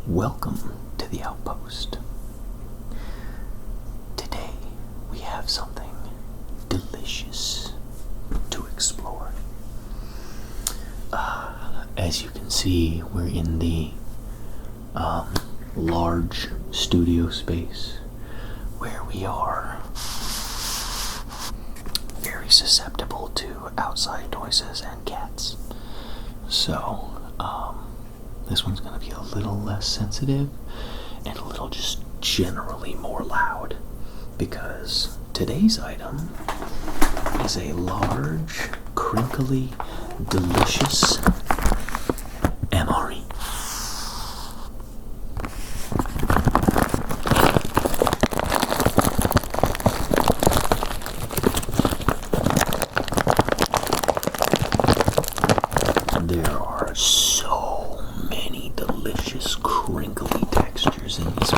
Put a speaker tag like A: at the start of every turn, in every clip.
A: Welcome to the Outpost. Today we have something delicious to explore. As you can see, we're in the large studio space where we are very susceptible to outside noises and cats. So, this one's going to be a little less sensitive and a little just generally more loud, because today's item is a large, crinkly, delicious MRE. There are so many delicious crinkly textures in this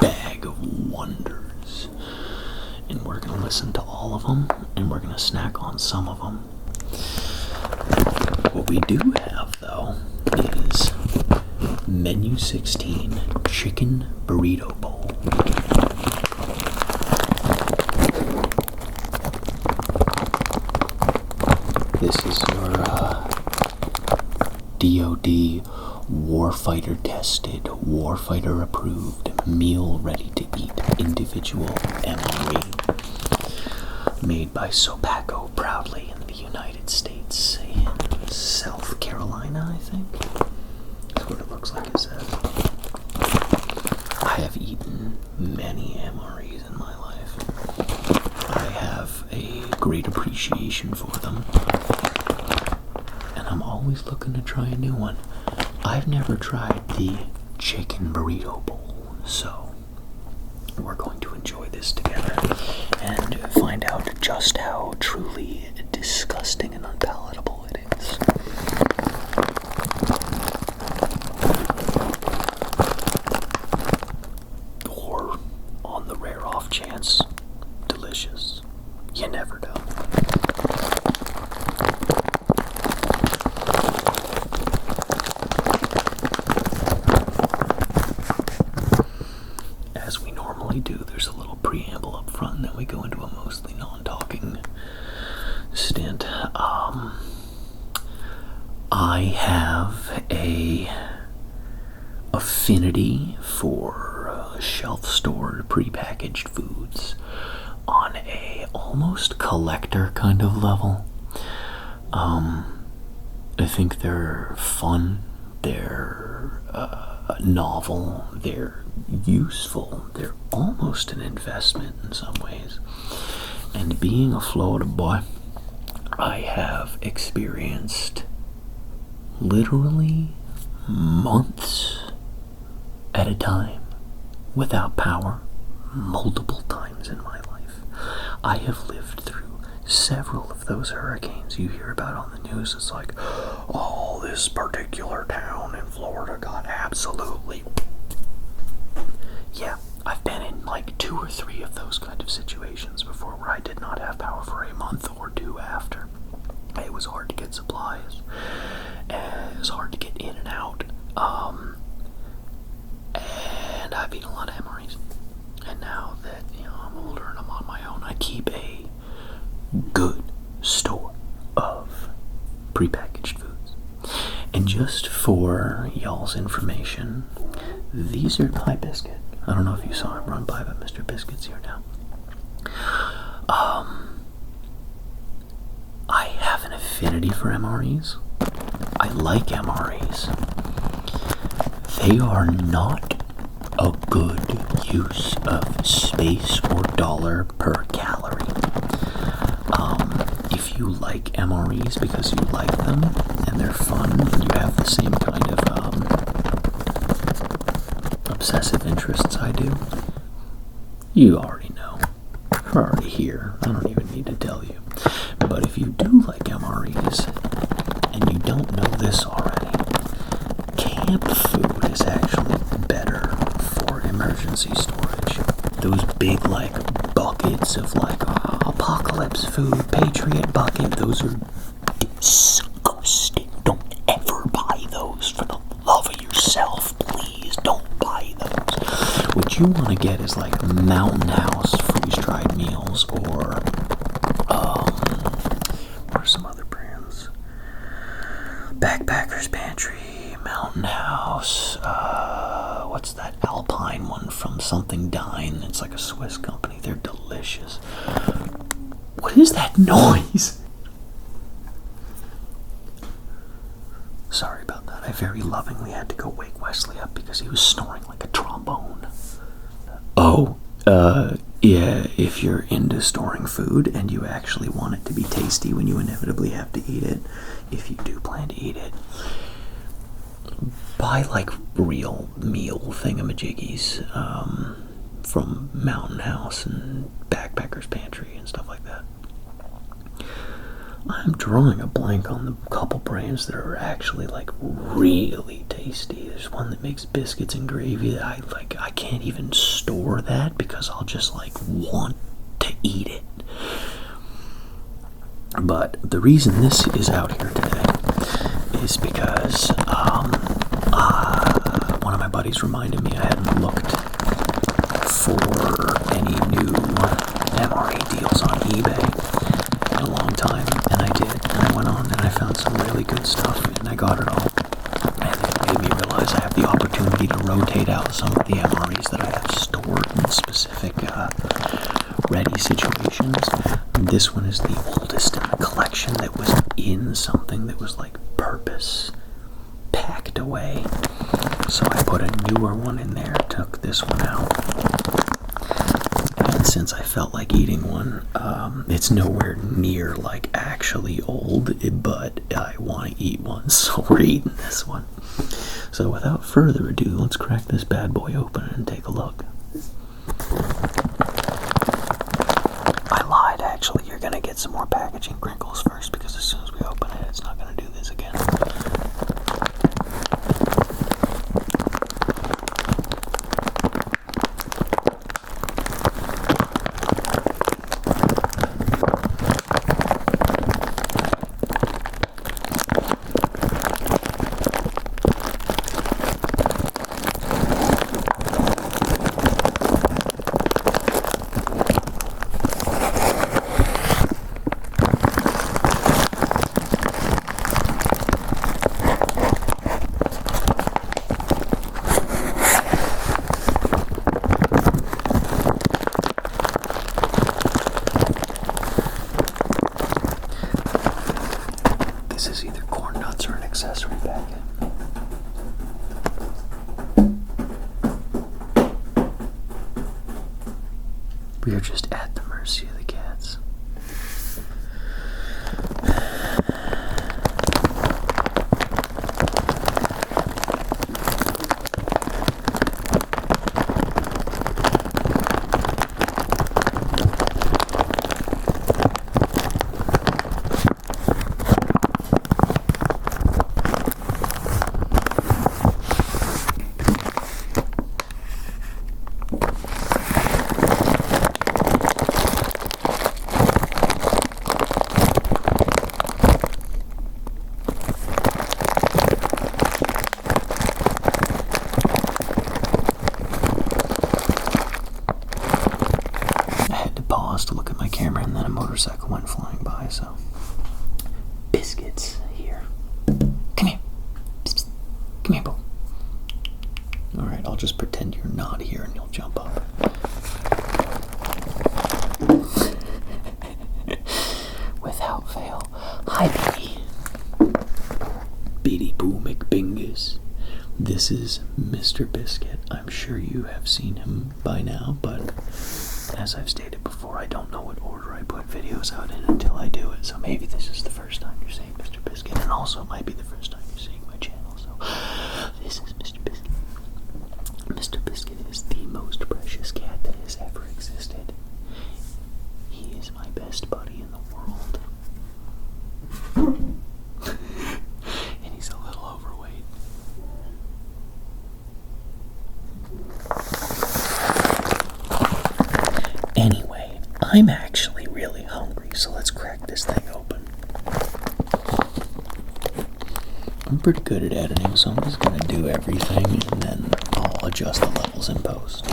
A: bag of wonders, and we're going to listen to all of them, and we're going to snack on some of them. What we do have, though, is Menu 16 Chicken Burrito Bowl. This is your DoD warfighter tested, warfighter approved, meal ready to eat individual MRE, made by Sopaco proudly in the United States, in South Carolina, I think. That's what it looks like it says. I have eaten many MREs in my life. I have a great appreciation for them, and I'm always looking to try a new one. I've never tried the chicken burrito bowl, so we're going to enjoy this together and find out just how truly disgusting and unpalatable it is. Or, on the rare off chance, delicious. You never know. As we normally do, there's a little preamble up front, and then we go into a mostly non-talking stint. I have a affinity for shelf-stored prepackaged foods on a almost collector kind of level. I think they're fun, they're novel, they're useful, they're almost an investment in some ways. And being a Florida boy, I have experienced literally months at a time without power multiple times in my life. I have lived through several of those hurricanes you hear about on the news. It's like, oh, this particular town in Florida got absolutely... Yeah, I've been in like 2 or 3 of those kind of situations before, where I did not have power for a month or 2 after. It was hard to get supplies, and it was hard to get in and out, and I've eaten a lot of MREs. And now that, I'm older and I'm on my own, I keep a good store of prepackaged foods. And just for y'all's information, these are Pie Biscuit. I don't know if you saw him run by, but Mr. Biscuit's here now. I have an affinity for MREs. I like MREs. They are not a good use of space or dollar per calorie. If you like MREs because you like them and they're fun and you have the same kind of obsessive interests I do, you already know. You're already here. I don't even need to tell you. But if you do like MREs and you don't know this already, camp food is actually better for emergency storage. Those big buckets of apocalypse food, Patriot bucket, those are disgusting. Don't ever buy those, for the love of yourself, please. Don't what you want to get is like Mountain House freeze-dried meals, or what are some other brands? Backpackers Pantry, Mountain House, what's that Alpine one from Something Dine? It's like a Swiss company. They're delicious. What is that noise? Sorry about that. I very lovingly had to go wake Wesley up because he was snoring like a trombone. Oh, yeah, if you're into storing food and you actually want it to be tasty when you inevitably have to eat it, if you do plan to eat it, buy like real meal thingamajiggies from Mountain House and Backpackers Pantry and stuff like that. I'm drawing a blank on the couple brands that are actually like really tasty. There's one that makes biscuits and gravy that I can't even store that because I'll just like want to eat it. But the reason this is out here today is because one of my buddies reminded me I hadn't looked for any new MRE deals on eBay in a long time, and I did, and I went on and I found some really good stuff, and I got it all, and it made me realize I have the opportunity to rotate out some of the MREs that I have stored in specific ready situations. This one is the oldest in the collection that was in something that was like purpose packed away, so I put a newer one in there, took this one out. And since I felt like eating one, it's nowhere near like actually old, but I want to eat one, so we're eating this one. So without further ado, let's crack this bad boy open and take a look. I lied, actually. You're gonna get some more packaging crinkles first, because as soon as we open it, it's not gonna do this again. This is either corn nuts or an accessory packet. We are just at the mercy of the cats. To look at my camera, and then a motorcycle went flying by, so. Biscuits here. Come here. Psst, psst. Come here, Bo. Alright, I'll just pretend you're not here and you'll jump up. Without fail. Hi, baby. Beady Boo McBingus. This is Mr. Biscuit. I'm sure you have seen him by now, but as I've stated before, I don't know what order I put videos out in until I do it, so maybe this is the first time you're seeing Mr. Biscuit, and also it might be the first time you're seeing my channel, so this is Mr. Biscuit. Mr. Biscuit is the most precious cat that has ever existed. He is my best buddy in the world. And he's a little overweight. Anyway, I'm actually really hungry, so let's crack this thing open. I'm pretty good at editing, so I'm just gonna do everything and then I'll adjust the levels in post.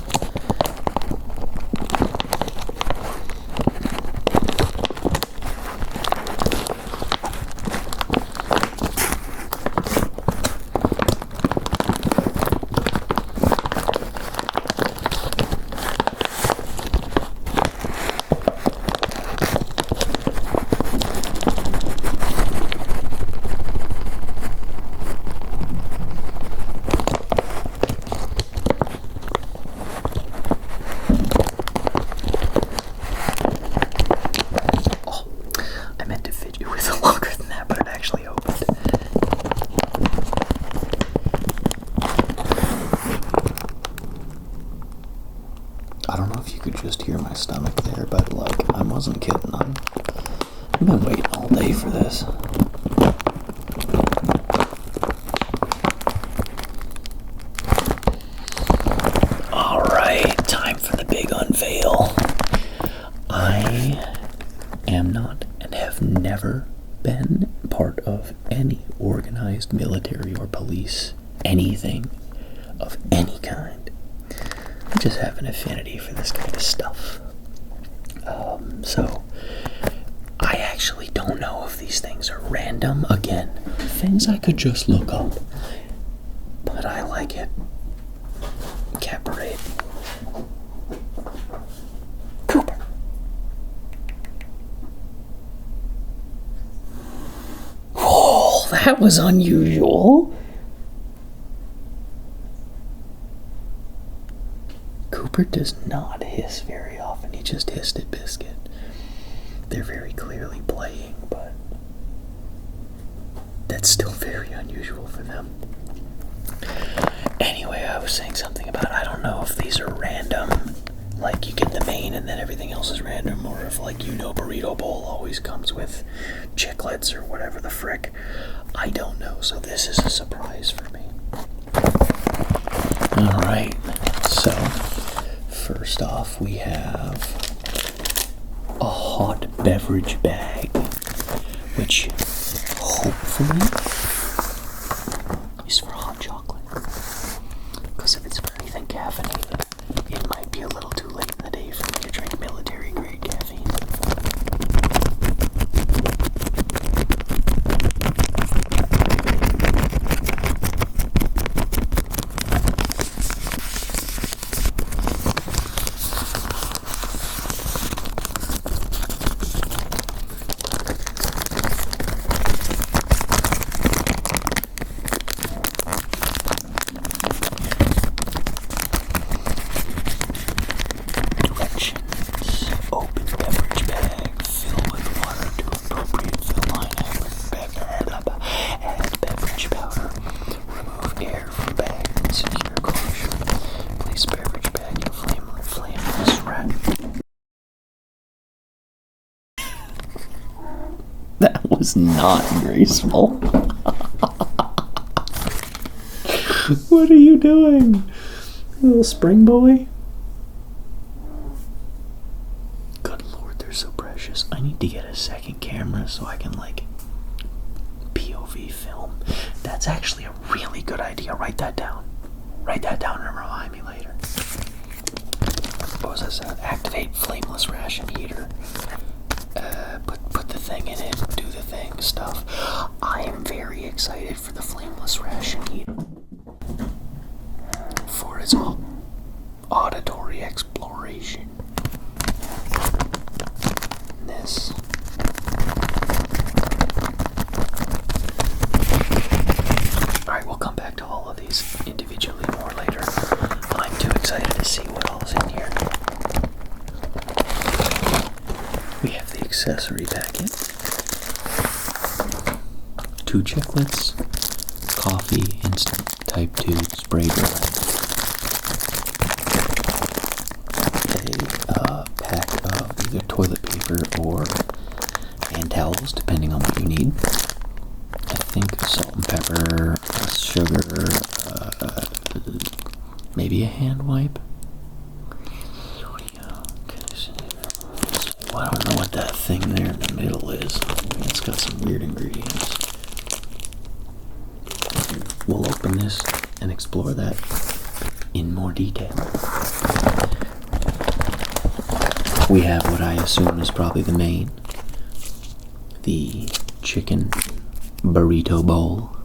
A: wasn't kidding. I've been waiting all day for this. Alright, time for the big unveil. I am not and have never been part of any organized military or police anything of any kind. I just have an affinity for this kind of stuff. So I actually don't know if these things are random. Again, things I could just look up, but I like it. Cabaret. Cooper. Oh, that was unusual. Cooper does not hiss very often. He just hissed at Biscuit. They're very clearly playing, but that's still very unusual for them. Anyway, I was saying something about, I don't know if these are random, like you get the main and then everything else is random, or if, like, Burrito Bowl always comes with chiclets or whatever the frick. I don't know, so this is a surprise for me. Alright, so first off we have a hot beverage bag, which hopefully is for hot chocolate. Because if it's for anything caffeinated, it might be a little too late in the day for me to drink military grade caffeine. That was not graceful. What are you doing, little spring boy? Good Lord, they're so precious. I need to get a second camera so I can, like, POV film. That's actually a really good idea. Write that down. Write that down and remind me later. What was this? Activate flameless ration heater. Put the thing in it, do the thing stuff. I am very excited for the flameless ration heater, for its auditory exploration. This. Alright, we'll come back to all of these individually more later. I'm too excited to see what all is in here. We have the accessory packet, 2 chiclets, coffee, instant, type 2, spray dry, a pack of either toilet paper or hand towels, depending on what you need. I think salt and pepper, sugar, maybe a hand wipe. Well, I don't know what that thing there in the middle is. It's got some weird ingredients. We'll open this and explore that in more detail. We have what I assume is probably the main. The chicken burrito bowl.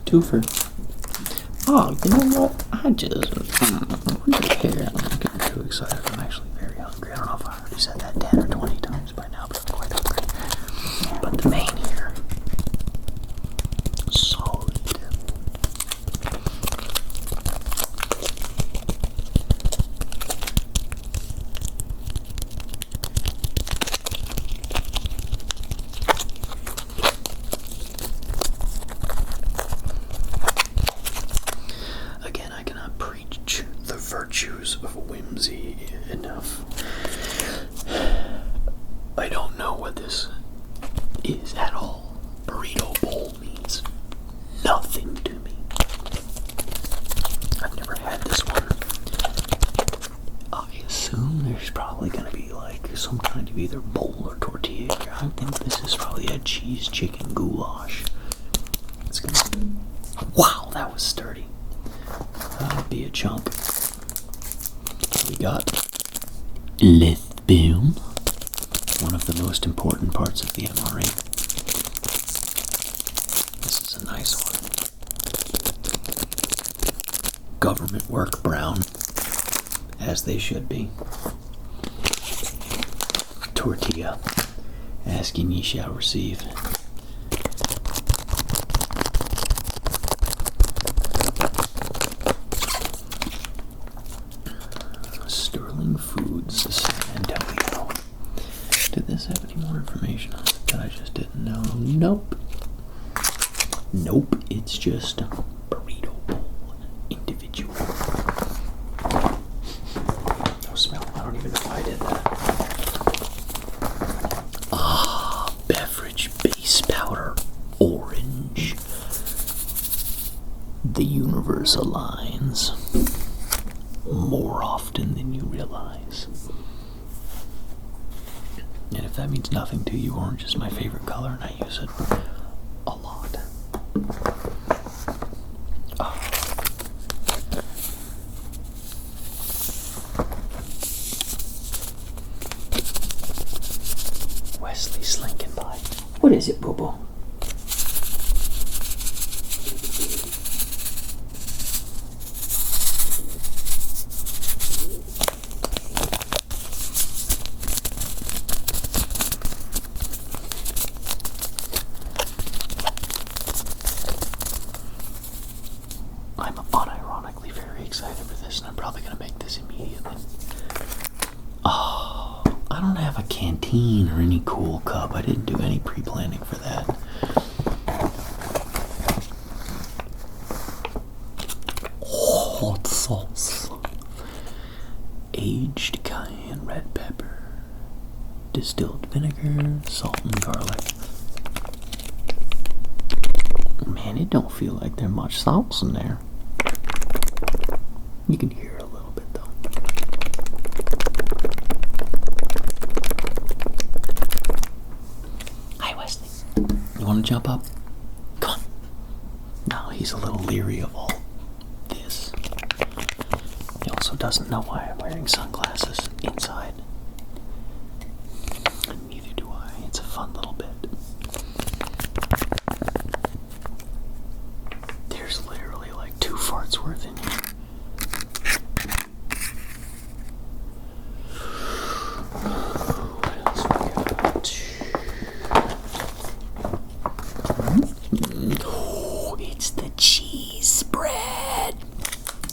A: 2 for... Oh, you know what? I just... here. I'm getting too excited. I'm actually very hungry. I don't know if I already said that 10 or 20 times by now, but I'm quite hungry. But the main here, solid. Again, I cannot preach the virtues of is at all. Burrito bowl means nothing to me. I've never had this one. I assume there's probably going to be like some kind of either bowl or tortilla. I think this is probably a cheese chicken goulash. It's gonna be... Wow, that was sturdy. That'll be a chunk. We got Boom, one of the most important parts of the MRE. This is a nice one. Government work brown, as they should be. Tortilla, asking ye shall receive. Sterling Foods San Antonio. Did this have any more information on it that I just didn't know? Nope. Nope, it's just a burrito bowl. Individual. No smell. I don't even know if I did that. Ah, beverage base powder orange. The universe aligns more often than you realize. And if that means nothing to you, orange is my favorite color and I use it a lot. Oh. Wesley slinking by. What is it, Boo-Boo? I'm unironically very excited for this, and I'm probably going to make this immediately. Oh, I don't have a canteen or any cool cup. I didn't do any pre-planning for that. Hot sauce. Aged cayenne red pepper. Distilled vinegar, salt and garlic. Man, it don't feel like there's much sauce in there. You can hear it a little bit though. Hi, Wesley. You want to jump up? Come on. No, he's a little leery of all this. He also doesn't know why I'm wearing sunglasses inside. And neither do I. It's a fun little bit. There's literally like 2 farts worth in here. What else we got? Oh, it's the cheese spread.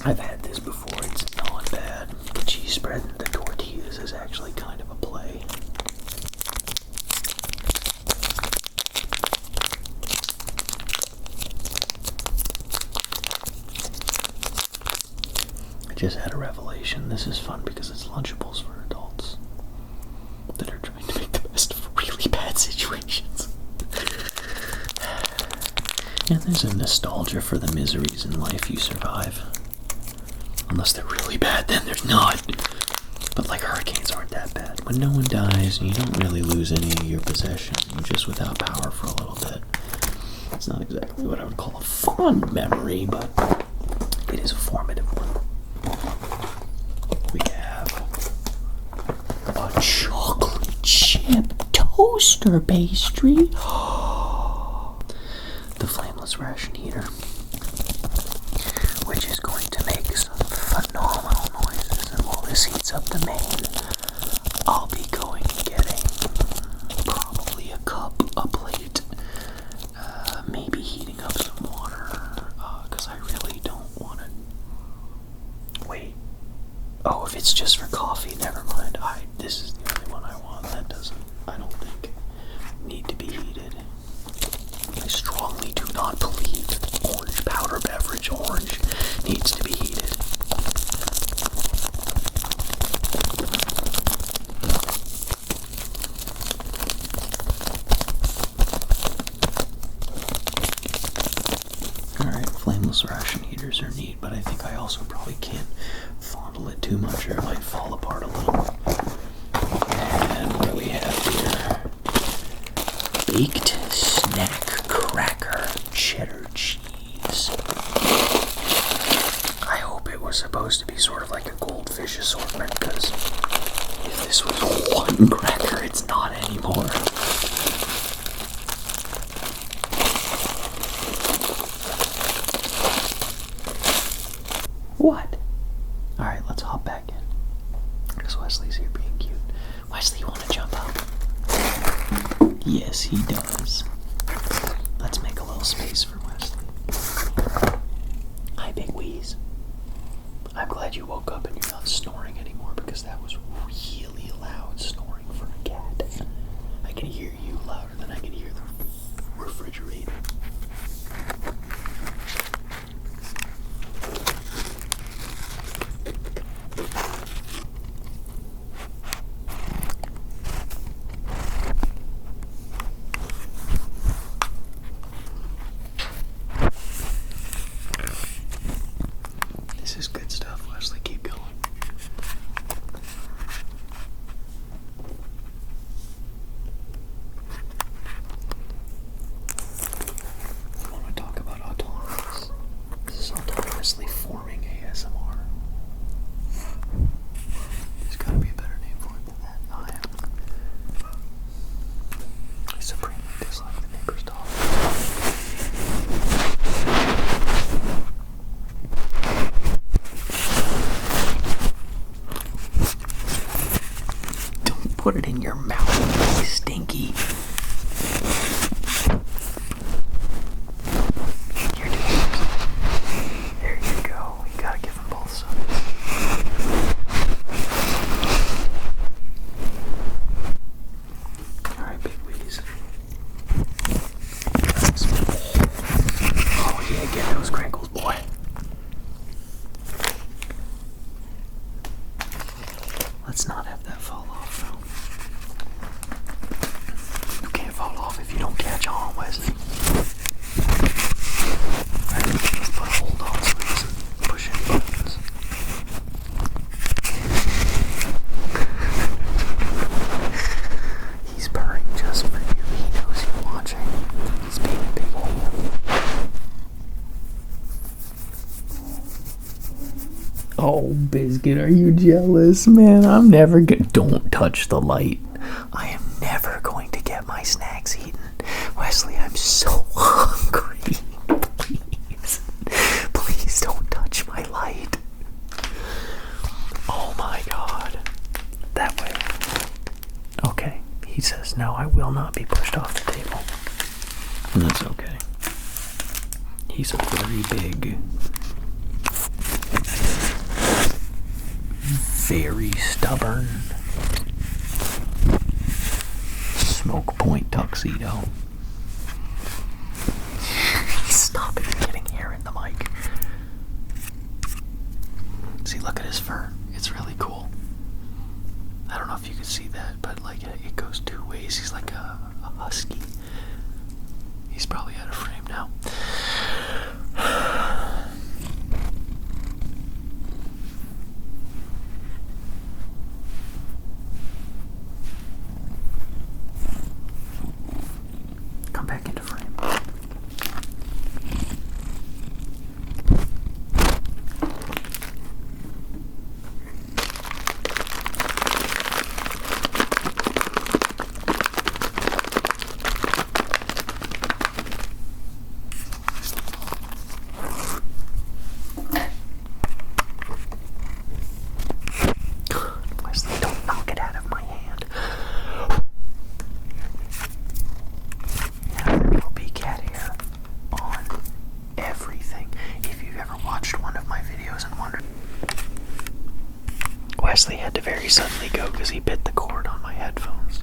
A: I've had this before. It's not bad. The cheese spread and the tortillas is actually kind of a play. I just had a revelation. This is fun because it's Lunchables for adults that are trying to make the best of really bad situations. And there's a nostalgia for the miseries in life you survive. Unless they're really bad, then there's not. But like hurricanes aren't that bad. When no one dies and you don't really lose any of your possessions, you're just without power for a little bit. It's not exactly what I would call a fond memory, but it is a formative one. We have a chocolate chip toaster pastry. The flameless ration heater, which is going to make some phenomenal noises. And while this heats up the main, I'll be going and getting probably a cup, a plate, maybe heating up some water, because I really don't want to. Wait. Oh, if it's just for coffee, never mind. This is the only one I want. That doesn't, I don't think, need to be heated. I strongly do not believe that orange powder beverage orange needs to be heated. those ration heaters are neat, but I think I also probably can't fondle it too much or it might fall apart a little. And what do we have here? Baked snack cracker cheddar cheese. I hope it was supposed to be sort of like a goldfish assortment, because if this was one cracker, it's not anymore. What? Alright, let's hop back in. Because Wesley's here being cute. Wesley, you want to jump out? Yes, he does. Let's make a little space for Wesley. Hi, Big Weez. I'm glad you woke up and you're not snoring anymore, because that was really loud snoring for a cat. I can hear you louder than I can hear the refrigerator. This is good stuff, Wesley. Keep going. I want to talk about autonomous. This is autonomously forming ASMR. There's got to be a better name for it than that. I supremely dislike the neighbor's dog. Put it in your mouth, you stinky. You're doing it. There you go. You gotta give them both sides. Alright, Big Weez. Oh yeah, get those crinkles, boy. Let's not have that fall off, though. You can't fall off if you don't catch on, Wesley. Alright, let's put a hold on so he doesn't push any buttons. He's purring just for you. He knows you're watching. He's being a big hole. Oh, Biscuit, are you jealous, man? I'm never gonna. Don't touch the light. I am never going to get my snacks eaten. Wesley, I'm so hungry. Please. Please don't touch my light. Oh my god. That way. Okay. He says, no, I will not be pushed off the table. And that's okay. He's a very big, very stubborn smoke point tuxedo. Stop it, you're getting hair in the mic. See, look at his fur. It's really cool. I don't know if you can see that, but like it goes two ways. He's like a husky. He's probably out of frame now. Come back into frame. Wesley, don't knock it out of my hand. Now there will be cat hair on everything. If you've ever watched one of my videos and wondered, Wesley had to very suddenly go because he bit the cord on my headphones.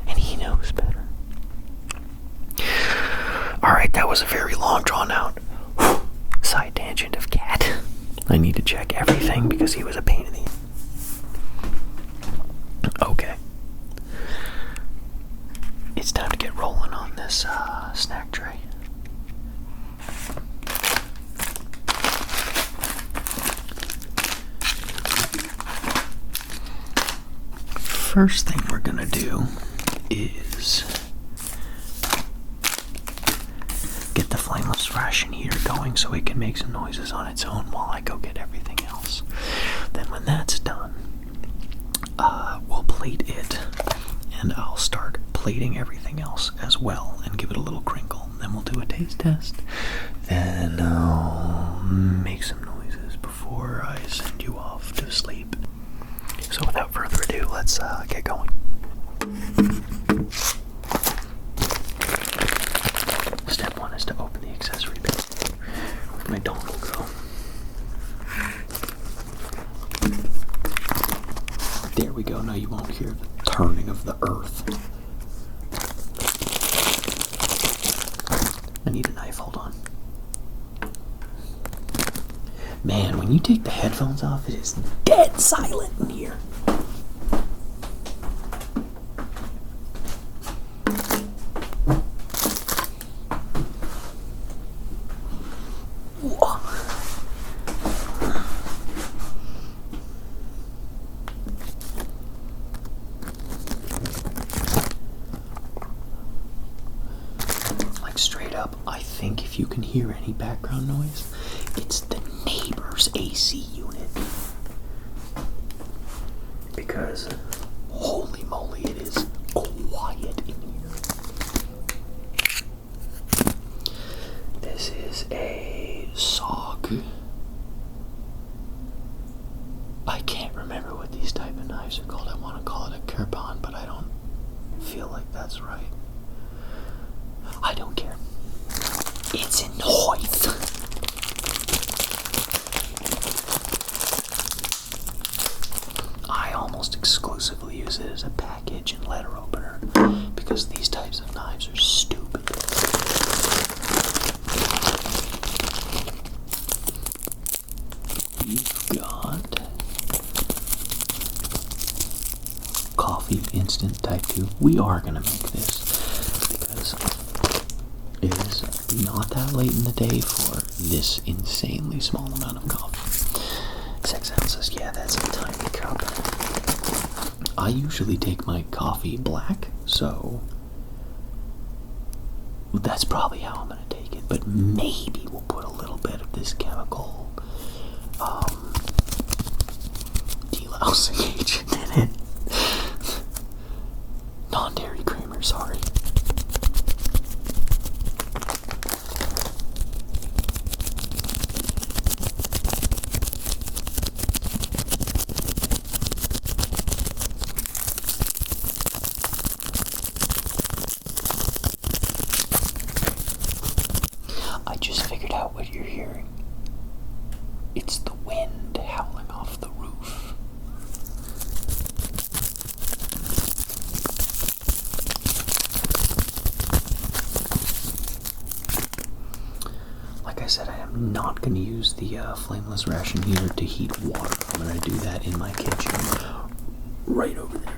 A: And he knows better. Alright, that was a very long drawn out side tangent of cat. I need to check everything because he was a pain in the... Okay. It's time to get rolling on this snack tray. first thing we're gonna do is get the flameless ration heater going so it can make some noises on its own while I go get everything else. Then when that's done, we'll plate it, and I'll start plating everything else as well and give it a little crinkle. Then we'll do a taste test. Then I'll make some noises before I send you off to sleep. So without further ado, let's get going. Step one is to open the accessory bin. Where'd my dongle go? There we go. Now you won't hear the turning of the earth. I need a knife. Hold on. Man, when you take the headphones off, it is dead silent in here. Like straight up, I think if you can hear any background noise, it's the neighbor's AC unit. Because, holy moly, it is quiet in here. This is a SOG. I can't remember what these type of knives are called. I want to call it a kirpan, but I don't feel like that's right. I don't care. It's in Hoyt. I almost exclusively use it as a package and letter opener because these types of knives are stupid. You've got coffee instant type 2. We are going to make this because it is not that late in the day for this insanely small amount of coffee. 6 ounces, yeah, that's a tiny cup. I usually take my coffee black, so that's probably how I'm going to take it. But maybe we'll put a little bit of this chemical delousing agent in it. Non-dairy creamer, sorry. I just figured out what you're hearing. It's the wind howling off the roof. Like I said, I am not going to use the flameless ration heater to heat water. I'm going to do that in my kitchen right over there.